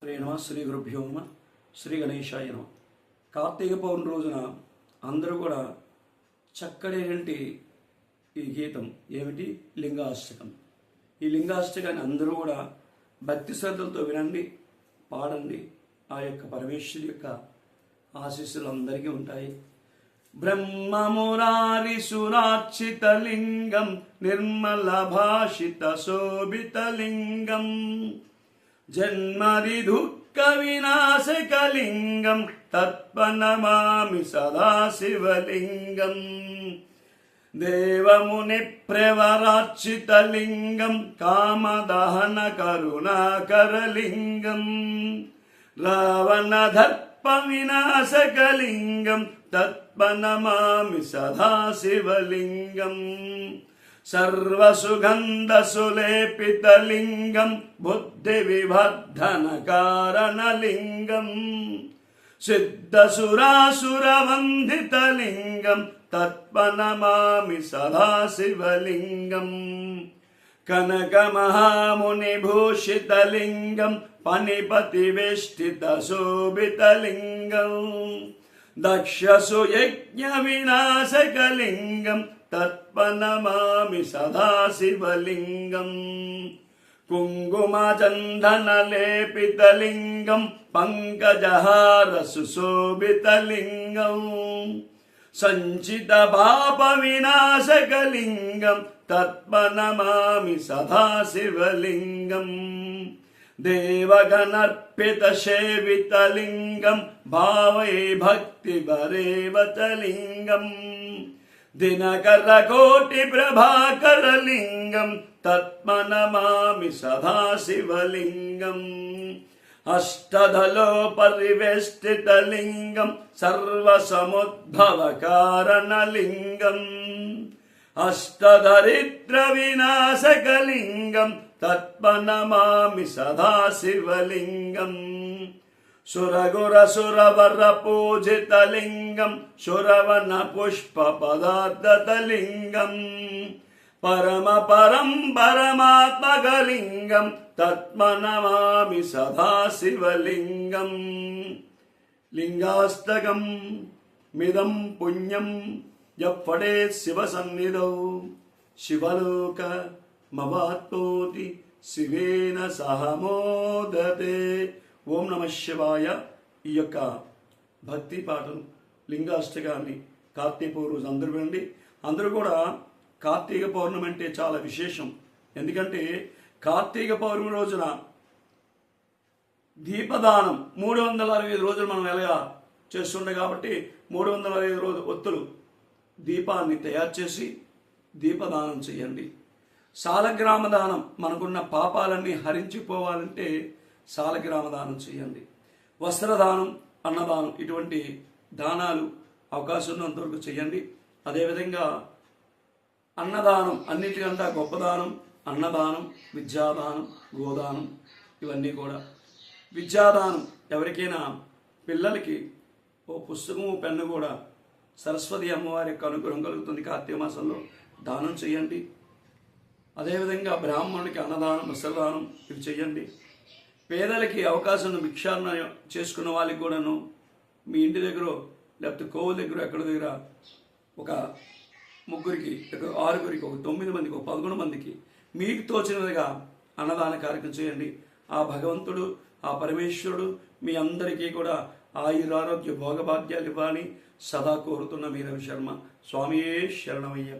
శ్రీ నమ శ్రీ గురుభ్యో నమ శ్రీ గణేశాయ నమ. కార్తీక పౌర్ణమి రోజున అందరూ కూడా చక్కడైనటువంటి ఈ గీతం ఏమిటి? లింగాష్టకం. ఈ లింగాష్టకాన్ని అందరూ కూడా భక్తి శ్రద్ధలతో వినండి, పాడండి. ఆ యొక్క పరమేశ్వరి యొక్క ఆశీస్సులు అందరికీ ఉంటాయి. బ్రహ్మమురారి సురార్చిత లింగం నిర్మల భాషిత శోభిత లింగం జన్మది దుఃఖ వినాశకలింగం తత్పనమామి సదాశివలింగం దేవముని ప్రవరార్చితలింగం కామదహన కరుణాకరలింగం రావణదర్ప వినాశకలింగం తత్పనమామి సదాశివలింగం సర్వసుగంధసులేపితలింగం బుద్ధి వివర్ధన కారణలింగం సిద్ధసురాసురవందితలింగం తత్పనమామి సదాశివలింగం కనకమహామునిభూషితలింగం పనిపతివేష్టిత శోభితలింగం దక్షసుయజ్ఞ వినాశకలింగం తత్పనమామి సదాశివలింగం కుంకుమచందనలేపితలింగం పంకజహార సుశోభితలింగం సంచిత పాప వినాశకలింగం తత్పనమామి సదాశివలింగం దేవగణర్పిత సేవితలింగం భావే భక్తి భరేవతలింగం దినకర కోటి ప్రభాకరలింగం తత్మనమామి సదాశివలింగం అష్టదలో పరివేష్టితలింగం సర్వసముద్భవ కారణలింగం అష్టదరిద్ర వినాశకలింగం తత్పనమామి సదాశివలింగం సురగుర సురవర పూజితలింగం సురవన పుష్ప పదార్థతలింగం పరమ పరం పరమాత్మకలింగం తత్మనమామి సదాశివలింగం లింగాష్టకం మిదం పుణ్యం యప్పడే శివ సన్నిధౌ శివలోక మవాత్మోతి శివేన సహమోదతే. ఓం నమ శివాయ. ఈ యొక్క భక్తి పాటను లింగాష్టకాన్ని కార్తీక పౌర్ణమి రోజు అందరూ వినండి. అందరూ కూడా కార్తీక పౌర్ణమి అంటే చాలా విశేషం. ఎందుకంటే కార్తీక పౌర్ణమి రోజున దీపదానం 365 రోజులు మనం ఎలాగా చేస్తుండే కాబట్టి 365 రోజు ఒత్తులు దీపాన్ని తయారు చేసి దీపదానం చేయండి. సాలగ్రామ దానం, మనకున్న పాపాలన్నీ హరించిపోవాలంటే సాలగ్రామ దానం చేయండి. వస్త్రదానం, అన్నదానం, ఇటువంటి దానాలు అవకాశం ఉన్నంతవరకు చేయండి. అదేవిధంగా అన్నదానం అన్నిటికంటే గొప్ప దానం అన్నదానం, విద్యాదానం, గోదానం, ఇవన్నీ కూడా. విద్యాదానం ఎవరికైనా పిల్లలకి ఓ పుస్తకము పెన్ను కూడా సరస్వతి అమ్మవారి యొక్క అనుగ్రహం కలుగుతుంది. కార్తీక మాసంలో దానం చేయండి. అదేవిధంగా బ్రాహ్మణుడికి అన్నదానం, వస్త్రదానం ఇవి చేయండి. పేదలకి అవకాశం భిక్షాటన చేసుకున్న వాళ్ళకి కూడాను మీ ఇంటి దగ్గర లేకపోతే కోవు దగ్గర ఎక్కడి దగ్గర ఒక 3కి, 6గురికి, ఒక 9 మందికి, ఒక 11 మందికి మీకు తోచినదిగా అన్నదాన కార్యక్రమం చేయండి. ఆ భగవంతుడు, ఆ పరమేశ్వరుడు మీ అందరికీ కూడా ఆయురారోగ్య భోగభాగ్యాలు ఇవ్వాలి సదా కోరుతున్న మీరవి శర్మ. స్వామియే శరణమయ్య.